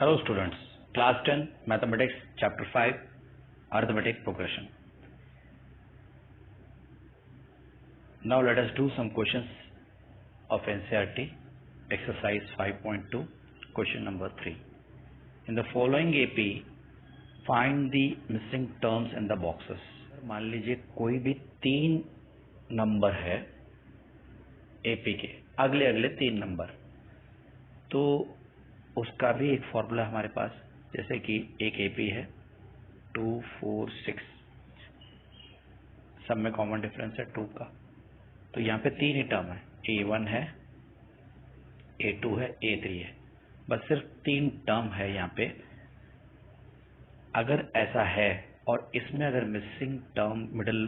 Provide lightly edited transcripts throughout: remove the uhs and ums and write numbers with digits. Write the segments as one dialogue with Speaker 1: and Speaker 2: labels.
Speaker 1: Hello students, class 10 mathematics chapter 5 arithmetic progression. Now let us do some questions of NCERT exercise 5.2 question number 3. In the following AP find the missing terms in the boxes. मान लीजिए कोई भी 3 number है AP के अगले 3 number, तो उसका भी एक फॉर्मूला हमारे पास, जैसे कि एक AP है 2, 4, 6, सब में कॉमन डिफरेंस है 2 का, तो यहाँ पे 3 ही टर्म है, A1 है, A2 है, A3 है, बस सिर्फ 3 टर्म है यहाँ पे. अगर ऐसा है और इसमें अगर मिसिंग टर्म मिडिल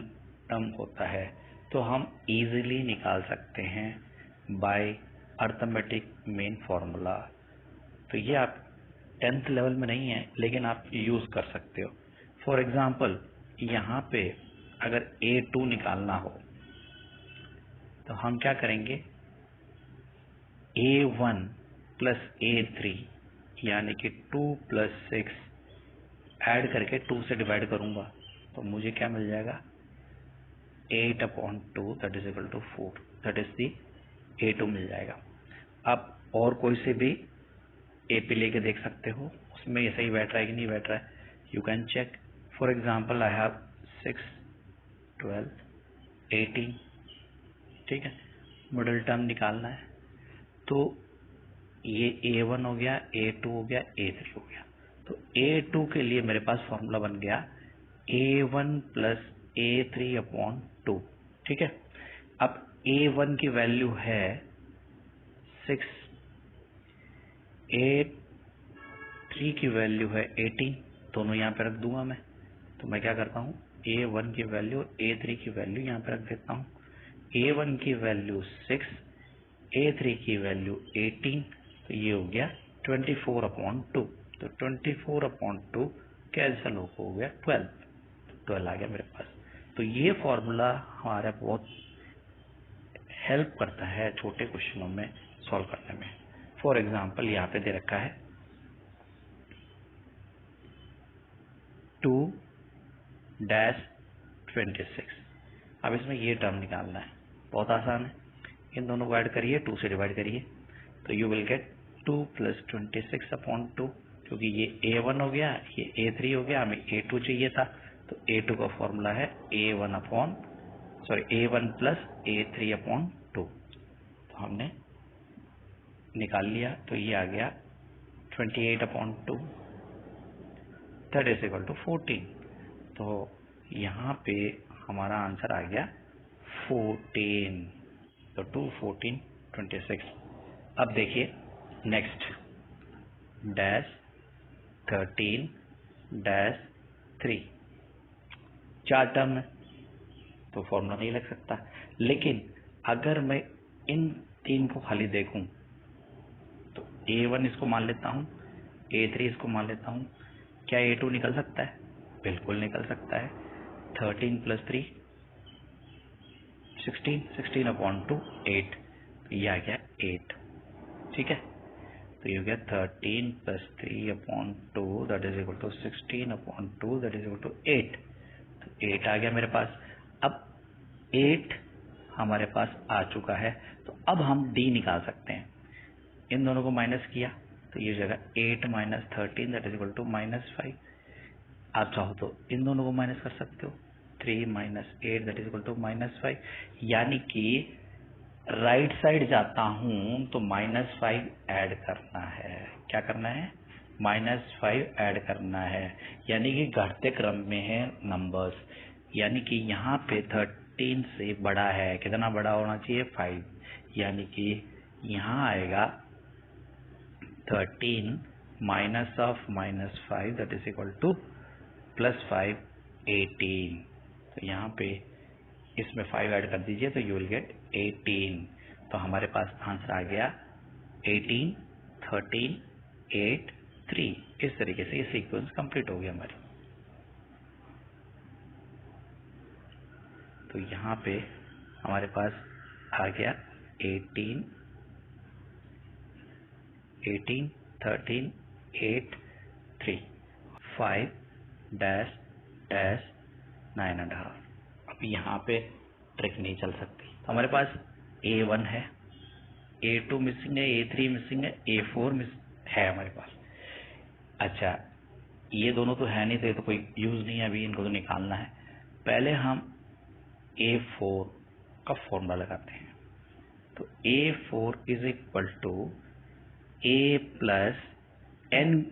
Speaker 1: टर्म होता है तो हम इजीली निकाल सकते हैं बाय अर्थमेटिक मेन फॉर्मूला. तो ये आप 10th लेवल में नहीं है, लेकिन आप यूज कर सकते हो. फॉर एग्जाम्पल यहाँ पे अगर A2 निकालना हो तो हम क्या करेंगे, A1 प्लस A3 यानी कि 2 प्लस 6 ऐड करके 2 से डिवाइड करूंगा तो मुझे क्या मिल जाएगा, 8/2 that is equal to 4, that is the A2 मिल जाएगा. अब और कोई से भी AP लेके देख सकते हो, उसमें ये सही बैठ रहा है कि नहीं बैठ रहा है, you can check. For example I have 6, 12, 18, ठीक है, मिडिल टर्म निकालना है. तो ये A1 हो गया, A2 हो गया, A3 हो गया. तो A2 के लिए मेरे पास फॉर्मूला बन गया A1 प्लस A3/2, ठीक है. अब A1 की वैल्यू है 6, A3 की वैल्यू है 18, दोनों यहाँ पे रख दूंगा मैं. तो मैं क्या करता हूँ, A1 की वैल्यू A3 की वैल्यू यहाँ पे रख देता हूँ. A1 की वैल्यू 6, A3 की वैल्यू 18, तो ये हो गया 24/2. तो 24/2 कैंसिल हो गया 12 आ गया मेरे पास. तो ये फॉर्मूला हमारा बहुत हेल्प करता है छोटे क्वेश्चनों में सॉल्व करने में. फॉर एग्जाम्पल यहाँ पे दे रखा है 2-26. अब इसमें ये टर्म निकालना है, बहुत आसान है. इन दोनों को ऐड करिए, 2 से डिवाइड करिए, तो यू विल गेट 2 प्लस 26/2, क्योंकि ये A1 हो गया, ये A3 हो गया, हमें A2 चाहिए था, तो A2 का फॉर्मूला है A1 प्लस A3/2. तो हमने निकाल लिया, तो ये आ गया 28/2 दैट इज इक्वल टू 14. तो यहाँ पे हमारा आंसर आ गया 14. तो 2, 14, 26. अब देखिए नेक्स्ट, डैश 13 डैश 3, 4 टर्म है तो फॉर्मूला नहीं लग सकता. लेकिन अगर मैं इन 3 को खाली देखूं तो A1 इसको मान लेता हूं, A3 इसको मान लेता हूं, क्या A2 निकल सकता है? बिल्कुल निकल सकता है. 13 प्लस 3 16, 16/2 8, तो ये आ गया 8, ठीक है. तो ये हो गया 13 plus 3/2 that is equal to 16/2 that is equal to 8. तो 8 आ गया मेरे पास. अब 8 हमारे पास आ चुका है, तो अब हम D निकाल सकते हैं. इन दोनों को माइनस किया तो ये जगह 8 minus 13 that is equal to -5. आप चाहो तो इन दोनों को माइनस कर सकते हो, 3 minus 8 that is equal to -5. यानी कि राइट साइड जाता हूं तो -5 ऐड करना है. क्या करना है? -5 ऐड करना है. यानी कि घटते क्रम में है नंबर्स, यानी कि यहाँ पे 13 से बड़ा है, कितना बड़ा होना चाहिए? 5. यानी कि यहाँ आएगा 13 minus of -5 that is equal to +5 18. तो यहाँ पे इसमें 5 ऐड कर दीजिए तो यू विल गेट 18. तो हमारे पास आंसर आ गया 18, 13, 8, 3. इस तरीके से ये सीक्वेंस कंप्लीट हो गया हमारी. तो यहाँ पे हमारे पास आ गया 18, 13, 8 3 5 डैश डैश 9.5। अब यहाँ पे ट्रिक नहीं चल सकती, तो हमारे पास A1 है, A2 मिसिंग है, A3 मिसिंग है, A4 है हमारे पास। अच्छा, ये दोनों तो है नहीं, तो ये तो कोई यूज नहीं है, अभी इनको तो निकालना है। पहले हम A4 का फॉर्मूला लगाते हैं। तो A4 is equal to A plus N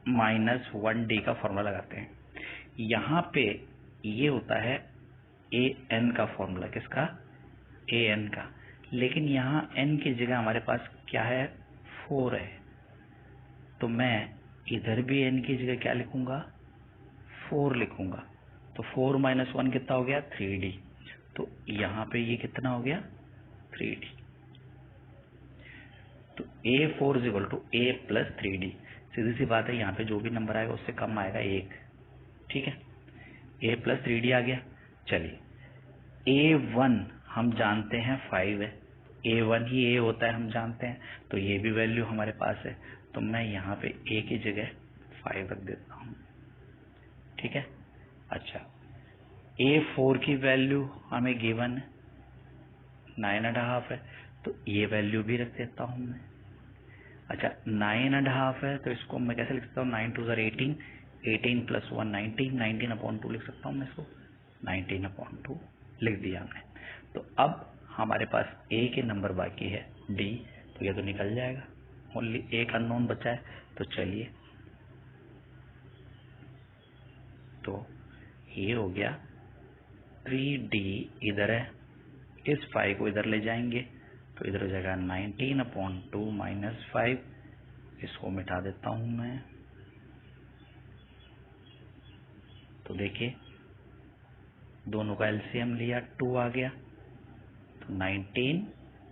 Speaker 1: minus 1D का फॉर्मूला लगाते हैं। यहाँ पे ये होता है AN का फॉर्मूला, किसका? AN का। लेकिन यहाँ N की जगह हमारे पास क्या है? 4 है, तो मैं इधर भी N की जगह क्या लिखूंगा? 4 लिखूंगा। तो 4 माइनस 1 कितना हो गया? 3D। तो यहाँ पे ये कितना हो गया? 3D। तो A4 is equal to A plus 3D। सीधी सी बात है, यहाँ पे जो भी नंबर आएगा उससे कम आएगा 1। ठीक है, A प्लस 3D आ गया। चलिए, A1 हम जानते हैं 5 है, A1 ही A होता है हम जानते हैं, तो ये भी वैल्यू हमारे पास है। तो मैं यहाँ पे A की जगह 5 रख देता हूँ। ठीक है। अच्छा, A4 की वैल्यू हमें गिवन है 9.5 है, तो ये वैल्यू भी रख देता हूँ मैं। अच्छा, 9.5 है, तो इसको मैं कैसे लिख सकता हूँ? 9 2 18, 18 प्लस 1 19, 19/2 लिख सकता हूँ मैं इसको। 19/2 लिख दिया हमने। तो अब हमारे पास A के नंबर बाकी है D, तो ये तो निकल जाएगा, ओनली एक अननोन बचा है। तो चलिए, तो ये हो गया 3D इधर है, इस 5 को इधर ले जाएंगे तो इधर हो जाएगा 19/2 माइनस 5। इसको मिटा देता हूं मैं। तो देखिए, दोनों का एलसीएम लिया, 2 आ गया। तो 19,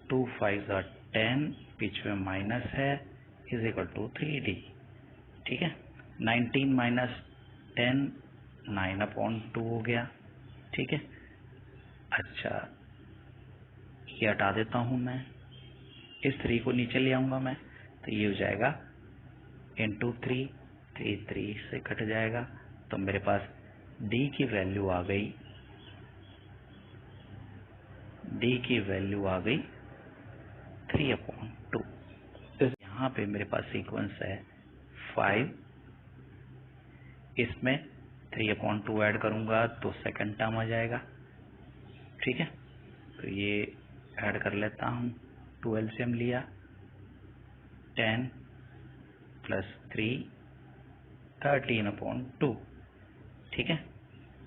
Speaker 1: 2 5 10, बीच में माइनस है, इज इक्वल टू 3D। ठीक है, 19 माइनस 10 9/2 हो गया। ठीक है। अच्छा, ये हटा देता हूं मैं, इस 3 को नीचे ले आऊंगा मैं, तो ये हो जाएगा इंटू 3, 3 से कट जाएगा। तो मेरे पास D की वैल्यू आ गई, D की वैल्यू आ गई 3/2। यहाँ पे मेरे पास सीक्वेंस है 5, इसमें 3/2 ऐड करूंगा तो सेकंड टर्म आ जाएगा। ठीक है, तो ये ऐड कर लेता हूँ, 2 एलसीएम लिया, 10 प्लस 3 13/2। ठीक है,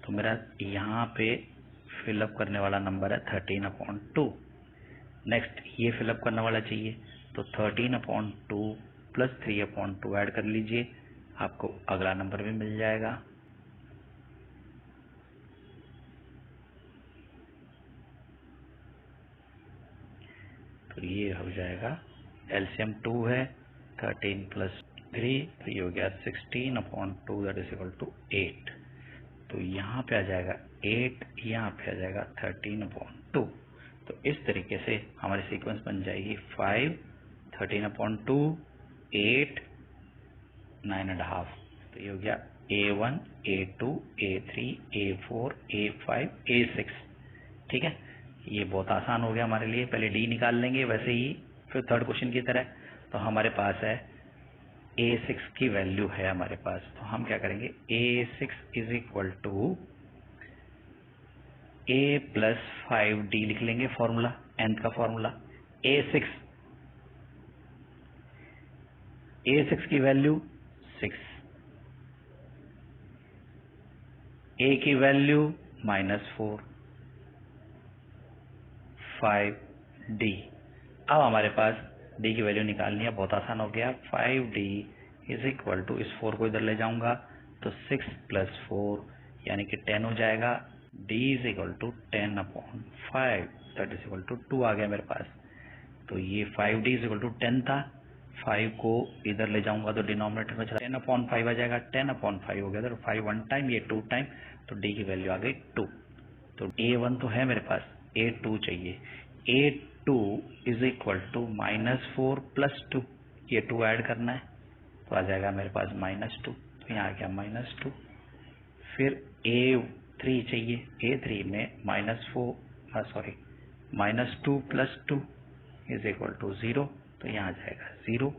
Speaker 1: तो मेरा यहाँ पे फिलअप करने वाला नंबर है 13/2। नेक्स्ट ये फिलअप करने वाला चाहिए, तो 13/2 प्लस 3/2 ऐड कर लीजिए, आपको अगला नंबर भी मिल जाएगा। तो ये हो जाएगा, एलसीएम 2 है, 13 प्लस 3, तो ये हो गया 16/2 दैट इज इक्वल टू 8। तो यहाँ पे आ जाएगा 8, यहाँ पे आ जाएगा 13/2। तो इस तरीके से हमारी सीक्वेंस बन जाएगी 5, 13/2, 8, 9.5। तो ये हो गया A1, A2, A3, A4, A5, A6। ठीक है, ये बहुत आसान हो गया हमारे लिए। पहले D निकाल लेंगे वैसे ही, फिर थर्ड क्वेश्चन की तरह। तो हमारे पास है A6 की वैल्यू है हमारे पास, तो हम क्या करेंगे? A6 is equal to A plus 5D लिख लेंगे, फॉर्मूला, nth का फॉर्मूला। A6 की वैल्यू 6, A की वैल्यू -4, 5D। अब हमारे पास D की वैल्यू निकालनी है, बहुत आसान हो गया। 5D इज इक्वल टू, इस 4 को इधर ले जाऊंगा तो 6 प्लस 4 यानी कि 10 हो जाएगा। D is equal to 10/5 that is equal to 2 आ गया मेरे पास। तो ये 5D इज इक्वल टू 10 था, 5 को इधर ले जाऊंगा तो डिनोमिनेटर में चला 10/5 आ जाएगा, 10/5 हो गया। तो 5 1 टाइम, ये 2 टाइम, तो D की वैल्यू आ गई 2। तो A1 तो है मेरे पास, A2 चाहिए। A2 is equal to -4 plus 2, ये 2 ऐड करना है, तो आ जाएगा मेरे पास -2, तो यहाँ आ गया -2। फिर A3 चाहिए, A3 में -2 + 2 = 0, तो यहाँ आ जाएगा 0।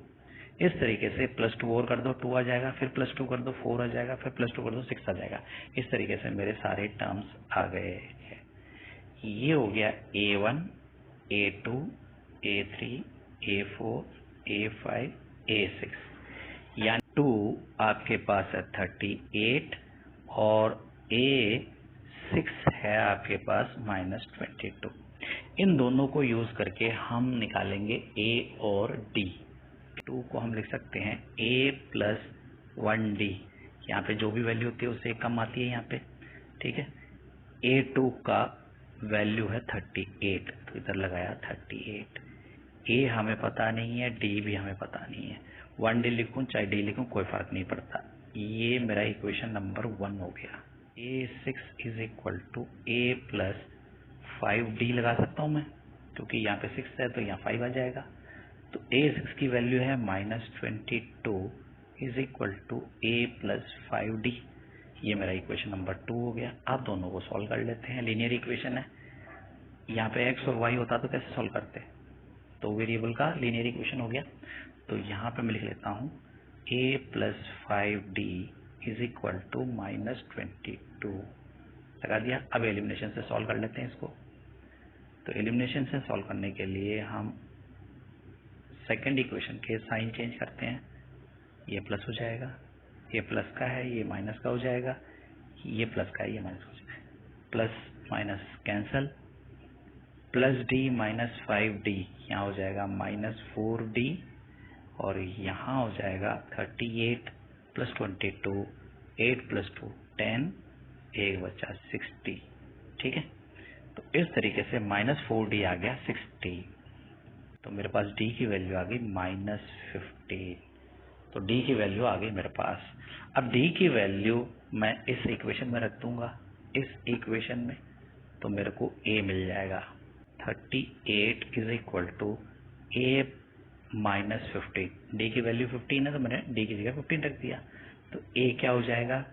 Speaker 1: इस तरीके से +2 और कर दो 2 आ जाएगा, फिर +2 कर दो 4 आ जाएगा, फिर +2 कर दो 6 आ जाएगा। इस तरीके से मेरे सारे टर्म्स आ गए हैं। ये हो गया A1, A2, A3, A4, A5, A6, यानी 2 आपके पास है 38 और A6 है आपके पास -22। इन दोनों को यूज करके हम निकालेंगे A और D। 2 को हम लिख सकते हैं A + 1D, यहाँ पे जो भी वैल्यू होती है उससे कम आती है यहाँ पे, ठीक है। A2 का वैल्यू है 38, तो इधर लगाया 38। A हमें पता नहीं है, D भी हमें पता नहीं है। 1D लिखूं चाहे D लिखूं कोई फर्क नहीं पड़ता। ये मेरा इक्वेशन नंबर 1 हो गया। A6 = A + 5D लगा सकता हूं मैं, क्योंकि यहाँ पे 6 है तो यहाँ 5 आ जाएगा। तो A6 की वैल्यू है -22 = A + 5D। ये मेरा इक्वेशन नंबर 2 हो गया। आप दोनों को सॉल्व कर लेते हैं, लीनियर इक्वेशन है। यहाँ पे x और y होता तो कैसे सॉल्व करते, तो वेरिएबल का लीनियर इक्वेशन हो गया। तो यहाँ पे मैं लिख लेता हूँ A + 5D = -22 लगा दिया। अब एलिमिनेशन से सॉल्व कर लेते हैं इसको। तो एलिमिनेशन से सॉल्व करने के लिए हम सेकंड इक्वेशन के साइन चेंज करते हैं। ये प्लस हो जाएगा, ये प्लस का है ये माइनस का हो जाएगा, ये प्लस का है ये माइनस हो जाएगा। Plus minus cancel, +D - 5D यहाँ हो जाएगा -4D, और यहाँ हो जाएगा 38 + 22, 8 + 2 10, 1 बचा 60, ठीक है। तो इस तरीके से -4D आ गया 60, तो मेरे पास D की वैल्यू आ गई -15। तो D की वैल्यू आ गई मेरे पास। अब D की वैल्यू मैं इस इक्वेशन में रख दूंगा, इस इक्वेशन में, तो मेरे को A मिल जाएगा। 38 = A -15। D की वैल्यू 15 है तो मैंने D की जगह 15 रख दिया। तो A क्या हो जाएगा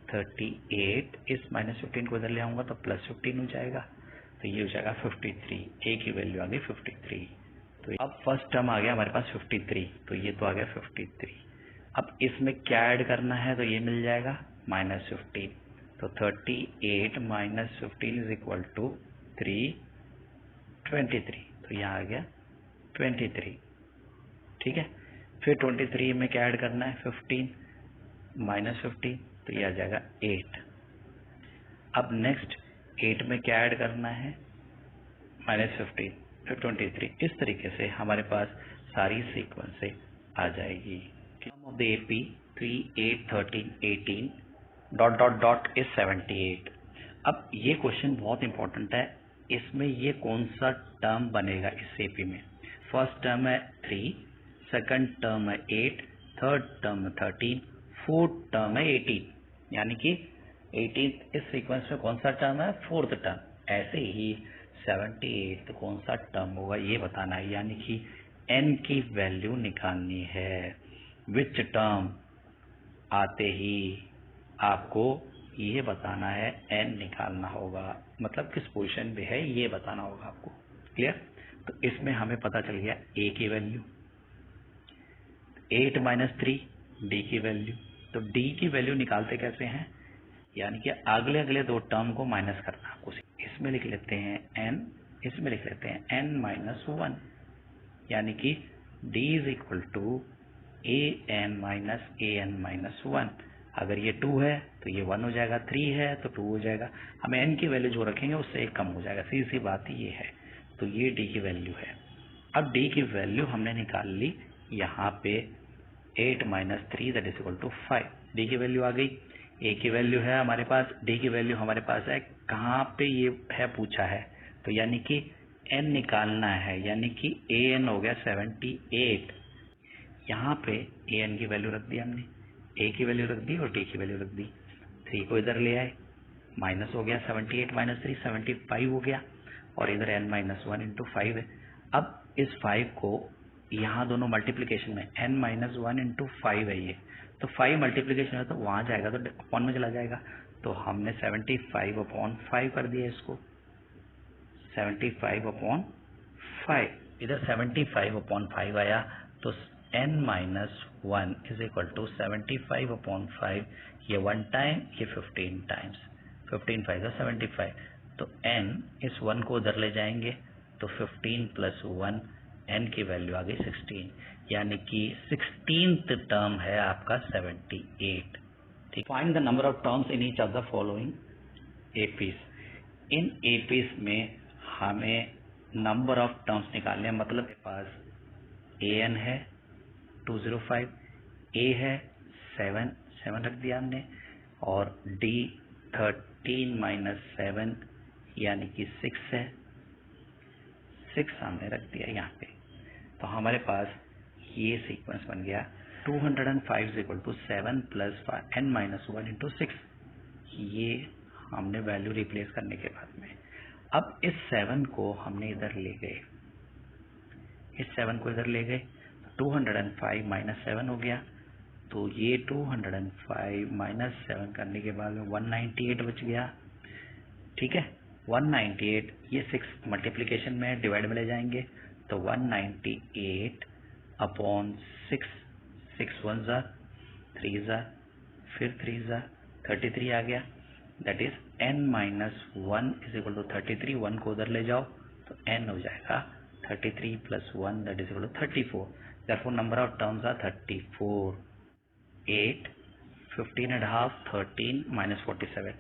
Speaker 1: 38, इस -15 को इधर ले आऊंगा तो +15 हो जाएगा, तो ये हो जाएगा 53। A की वैल्यू आ गई 53। तो अब फर्स्ट टर्म आ गया हमारे पास 53, तो ये तो आ गया 53। अब इसमें क्या ऐड करना है, तो ये मिल जाएगा -15। तो 38 - 15 = 323, तो यहाँ आ गया 23, ठीक है। फिर 23 में क्या ऐड करना है 15 - 15, तो ये आ जाएगा 8। अब नेक्स्ट 8 में क्या ऐड करना है -15, फिर 23। इस तरीके से हमारे पास सारी सीक्वेंस से आ जाएगी। सम ऑफ द AP 3, 8, 13, 18 ... is 78। अब ये क्वेश्चन बहुत इंपॉर्टेंट है, इसमें ये कौन सा टर्म बनेगा इस AP में। फर्स्ट टर्म है 3, सेकंड टर्म है 8, थर्ड टर्म है 13, फोर्थ टर्म है 18, यानी कि 18 इस सीक्वेंस में कौन सा टर्म है, फोर्थ टर्म। ऐसे ही 78 कौन सा टर्म होगा ये बताना है, यानी कि n की वैल्यू निकालनी है। विच टर्म आते ही आपको ये बताना है, n निकालना होगा, मतलब किस पोजीशन पे है ये बताना होगा आपको। क्लियर। तो इसमें हमें पता चल गया a की वैल्यू, 8 - 3 d की वैल्यू। तो d की वैल्यू निकालते कैसे हैं, यानी कि अगले अगले दो टर्म को माइनस करना आपको। इसमें लिख लेते हैं n, इसमें लिख लेते हैं n - 1, यानी कि d = an - 1। अगर ये 2 है तो ये 1 हो जाएगा, 3 है तो 2 हो जाएगा। हमें n की वैल्यू जो रखेंगे उससे एक कम हो जाएगा, सीधी सी बात ये है। तो ये d की वैल्यू है। अब d की वैल्यू हमने निकाल ली यहाँ पे 8 - 3 = 5। d की वैल्यू आ गई। a की वैल्यू है हमारे पास, d की वैल्यू हमारे पास है, कहाँ पे ये है पूछा है, तो यानी कि n निकालना है, यानी कि an हो गया 78। यहाँ पे an की वैल्यू रख दी हमने, a की वैल्यू रख दी और d की वैल्यू रख दी। 3 को इधर ले आए, माइनस हो गया 78 - 3 75 हो गया, और इधर n - 1 × 5 है। अब इस 5 को यहाँ दोनों मल्टीप्लीकेशन में n माइनस 1 इंटू 5 है ये, तो 5 मल्टीप्लीकेशन है तो वहाँ जाएगा तो अपॉन में चला जाएगा, तो हमने 75/5 कर दिया इसको, 75/5, इधर 75/5 आया तो n minus 1 is equal to 75/5, ये 1 टाइम ये 15 टाइम्स, 15 5 75, तो n इस 1 को उधर ले जाएंगे तो 15 प्लस 1 n की वैल्यू आ गई 16, यानी कि 16th टर्म है आपका 78। ठीक, find the number of terms in each of the following APs. In APs में हमें नंबर ऑफ टर्म्स निकालने हैं, मतलब के पास an है 205, a है 7 रख दिया हमने, और d 13 माइनस 7 यानी कि 6 है, 6 हमने रख दिया यहाँ पे। तो हमारे पास ये सीक्वेंस बन गया 205 equal to 7 plus n minus 1 into 6, ये हमने वैल्यू रिप्लेस करने के बाद में। अब इस 7 को हमने इधर ले गए, इस 7 को इधर ले गए, 205 माइनस 7 हो गया, तो ये 205 माइनस 7 करने के बाद में 198 बच गया। ठीक है, 198 ये 6 मल्टीप्लीकेशन में डिवाइड में ले जाएंगे तो 198 अपॉन 6, 6 1 ज़ा 3 ज़ा फिर 3 ज़ा 33 आ गया, that is n minus 1 is equal to 33, 1 को उधर ले जाओ तो n हो जाएगा 33 plus 1 that is equal to 34, therefore number of terms are 34, 8, 15.5, 13 minus 47।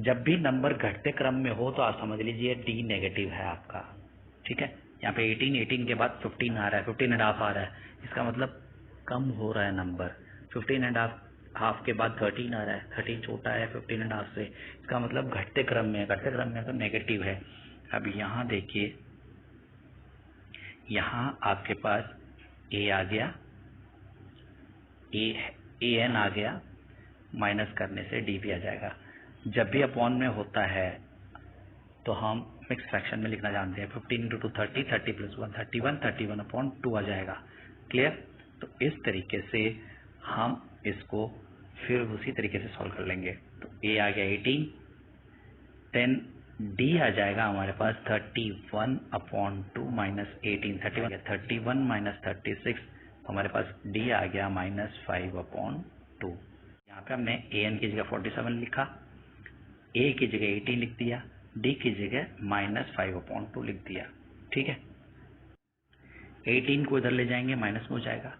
Speaker 1: जब भी नंबर घटते क्रम में हो तो आप समझ लीजिए d नेगेटिव है आपका। ठीक है, यहाँ पे 18 के बाद 15 आ रहा है, 15.5 आ रहा है, इसका मतलब कम हो रहा है नंबर। 15.5 के बाद 13 आ रहा है, 13 छोटा है 15.5 से, इसका मतलब घटते क्रम में तो नेगेटिव है। अब यहाँ देखिए, यहाँ आपके पास a आ गया, an आ गया, माइनस करने से d भी आ जाएगा। जब भी अपॉन में होता है तो हम मिक्स फ्रैक्शन में लिखना जानते हैं, 15 इंटू 2 30, 30 प्लस 1 31, 31/2 आ जाएगा। क्लियर? तो इस तरीके से हम इसको फिर उसी तरीके से सॉल्व कर लेंगे। तो a आ गया 18, देन d आ जाएगा हमारे पास 31/2 माइनस 18, 31 माइनस 36, हमारे पास d आ गया माइनस 5/2। यहाँ पे हमने an की जगह 47 लिखा, a की जगह 18 लिख दिया, d की जगह माइनस 5/2 लिख दिया। ठीक है, 18 को इधर ले जाएंगे माइनस में हो जाएगा,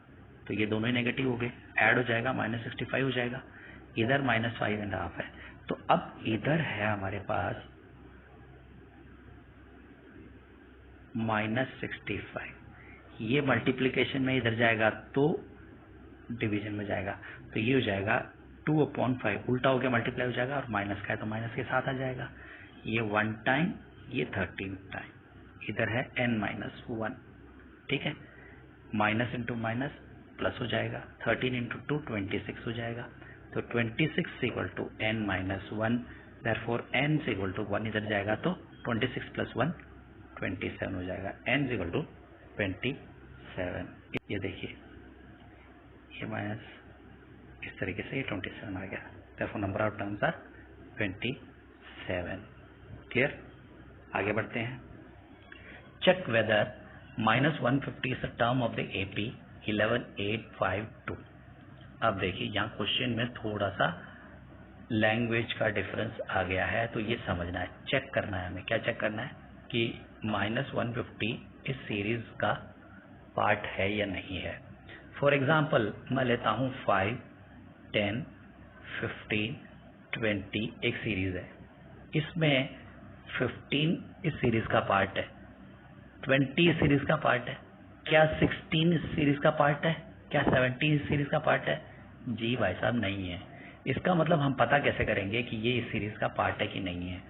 Speaker 1: तो ये दोनों ही नेगेटिव हो गए, ऐड हो जाएगा माइनस 65 हो जाएगा, इधर माइनस 5.5 है। तो अब इधर है हमारे पास माइनस 65, ये मल्टीप्लीकेशन में इधर जाएगा तो डिवीजन में जाएगा, तो ये हो जाएगा 2/5, उल्टा हो गया मल्टीप्लाई हो जाएगा, और माइनस का है तो माइनस के साथ आ जाएगा, ये 1 टाइम ये 13 टाइम, इधर है n माइनस 1। ठीक है, माइनस इंटू माइनस प्लस हो जाएगा, 13 इंटू 2 26 हो जाएगा, तो 26 equal to n minus 1, therefore n equal to 1 इधर जाएगा तो 26 प्लस 1 27 हो जाएगा, n इक्वल टू 27। ये देखिए, ये माइनस इस तरीके से ये 27 आ गया, therefore number of terms are 27। Clear? आगे बढ़ते हैं। Check whether minus 150 is the term of the AP 11852। अब देखिए, यहाँ क्वेश्चन में थोड़ा सा लैंग्वेज का डिफरेंस आ गया है, तो ये समझना है, चेक करना है हमें। क्या चेक करना है कि माइनस 150 इस सीरीज का पार्ट है या नहीं है। फॉर एग्जाम्पल मैं लेता हूँ 5, 10, 15, 20 एक सीरीज है, इसमें 15 इस सीरीज का पार्ट है, 20 इस सीरीज का पार्ट है, क्या 16 इस सीरीज का पार्ट है, क्या 17 इस सीरीज का पार्ट है? जी भाई साहब नहीं है। इसका मतलब हम पता कैसे करेंगे कि ये इस सीरीज का पार्ट है कि नहीं है?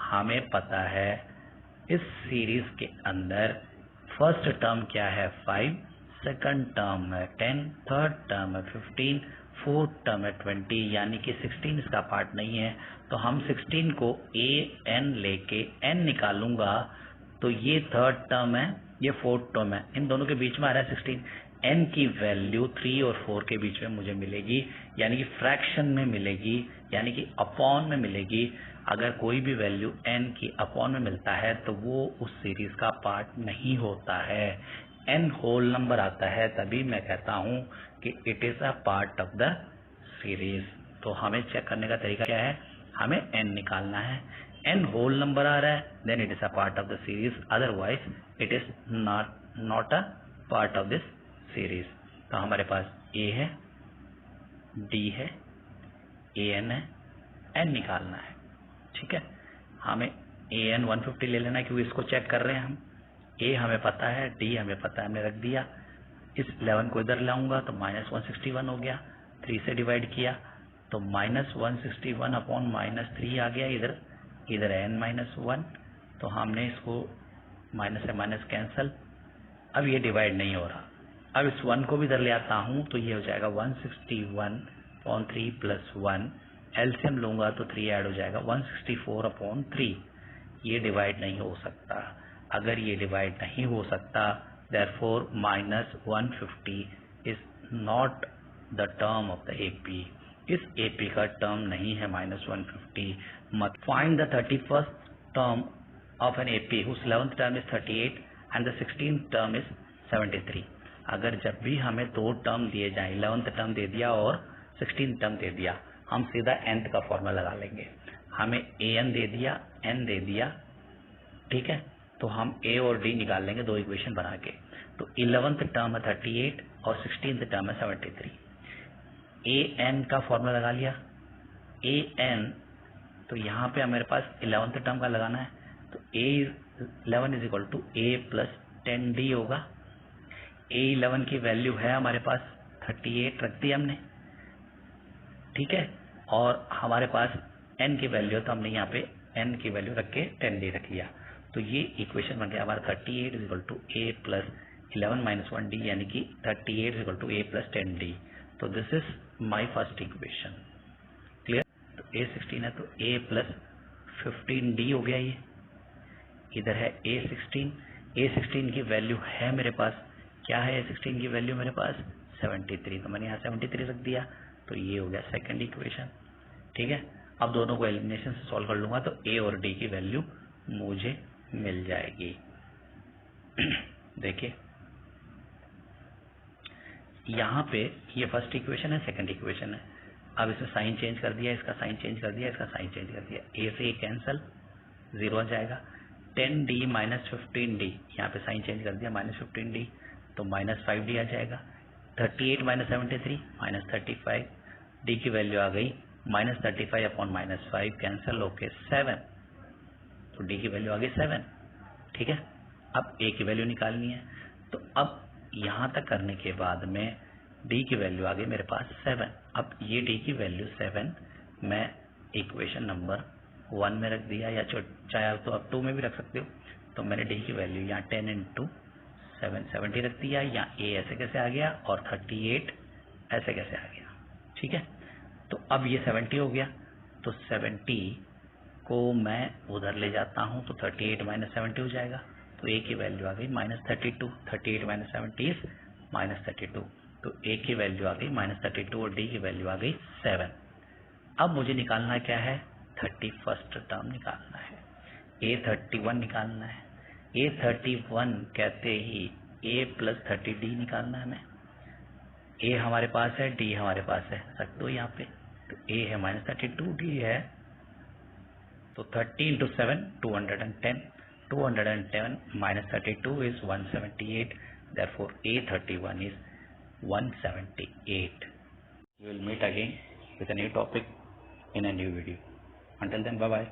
Speaker 1: हमें पता है इस सीरीज के अंदर फर्स्ट टर्म क्या है 5, सेकंड टर्म है 10, थर्ड टर्म है 15, फोर्थ टर्म है 20, यानी कि 16 इसका पार्ट नहीं है। तो हम 16 को a n लेके n निकालूंगा तो ये थर्ड टर्म है, ये फोर्थ टर्म है, इन दोनों के बीच में आ रहा है 16। n की वैल्यू 3 और 4 के बीच में मुझे मिलेगी, यानी कि फ्रैक्शन में मिलेगी, यानी कि अपॉन में मिलेगी। अगर कोई भी वैल्यू n की अपॉन में मिलता है तो वो उस सीरीज का पार्ट नहीं होता है। n होल नंबर आता है तभी मैं कहता हूं कि it is a part of the series. तो हमें चेक करने का तरीका क्या है, हमें n निकालना है। n होल नंबर आ रहा है then it is a part of the series, otherwise it is not a part of this series. तो हमारे पास a है, d है, an है, n निकालना है। ठीक है, हमें an 150 ले लेना है क्योंकि इसको चेक कर रहे हैं हम। a हमें पता है, d हमें पता है, हमने रख दिया। इस 11 को इधर लाऊंगा तो -161 हो गया, 3 से डिवाइड किया तो -161 अपॉन -3 आ गया। इधर n-1, तो हमने इसको माइनस से माइनस कैंसल। अब ये डिवाइड नहीं हो रहा, अब इस 1 को भी इधर ले आता हूं तो ये हो जाएगा 161/3 + 1, एलसीएम लूंगा तो 3 ऐड हो जाएगा 164/3। ये डिवाइड नहीं हो सकता। अगर ये डिवाइड नहीं हो सकता therefore -150 is not the term of the AP। इस AP का टर्म नहीं है -150। मत find the 31st term of an AP whose 11th term is 38 and the 16th term is 73। अगर जब भी हमें दो टर्म दिए जाए, 11th टर्म दे दिया और 16th टर्म दे दिया, हम सीधा nth का फॉर्मूला लगा लेंगे। हमें an दे दिया, n दे दिया, ठीक है, तो हम a और d निकाल लेंगे दो इक्वेशन बना के। तो 11th टर्म है 38 और 16th टर्म है 73। an का फॉर्मूला लगा लिया, an तो यहाँ पे मेरे पास 11th टर्म का लगाना है, तो a11 = a + 10d होगा। a11 की वैल्यू है हमारे पास 38 रख दिया हमने, ठीक है, और हमारे पास n की वैल्यू है तो हमने यहाँ पे n की वैल्यू रख के 10d रख लिया। तो ये इक्वेशन बन गया हमारा 38 = a + 11 - 1d, यानी कि 38 = a + 10d। तो this is my first equation. Clear? तो a16 है तो a + 15d हो गया। ये इधर है a16 की वैल्यू है मेरे पास, क्या है a16 की वैल्यू मेरे पास 73, तो मैंने यहाँ 73 रख दिया। तो ये हो गया सेकंड इक्वेशन। ठीक है, अब दोनों को एलिमिनेशन से सॉल्व कर लूंगा तो a और d की वैल्यू मुझे मिल जाएगी। देखिए यहाँ पे ये फर्स्ट इक्वेशन है, सेकंड इक्वेशन है। अब इसमें साइन चेंज कर दिया, इसका साइन चेंज कर दिया, इसका साइन चेंज कर दिया, a से a कैंसल, 0 आ जाएगा। 10d - 15d, यहाँ पे साइन चेंज कर दिया, -15d, तो -5d आ जाएगा। 38 - 73 -35, d की वैल्यू आ गई -35/-5 कैंसल होके 7, तो d की वैल्यू आ गई 7। ठीक है, अब a की वैल्यू निकालनी है, तो अब यहाँ तक करने के बाद में d की वैल्यू आ गई मेरे पास 7। अब ये d की वैल्यू 7 मैं इक्वेशन नंबर 1 में रख दिया, या चाहे तो अब 2 में भी रख सकते हो। तो मैंने d की वैल्यू यहाँ 10 × 7 70 रख दिया, या a ऐसे कैसे आ गया और 38 ऐसे कैसे आ गया। ठीक है, तो अब ये 70 हो गया, तो 70 को मैं उधर ले जाता हूं तो 38 - 70 हो जाएगा। तो a की वैल्यू आ गई -32, 38 - 70 इज -32, तो a की वैल्यू आ गई -32 और d की वैल्यू आ गई 7। अब मुझे निकालना क्या है, 31st टर्म निकालना है, a31 निकालना है। a31 कहते ही a + 30d निकालना है हमें। a हमारे पास है, d हमारे पास है, रख दो यहाँ पे। तो a है -32, d है, तो 30 × 7 210, 210 - 32 is 178, therefore a31 is 178। We will meet again with a new topic in a new video. Until then, bye bye.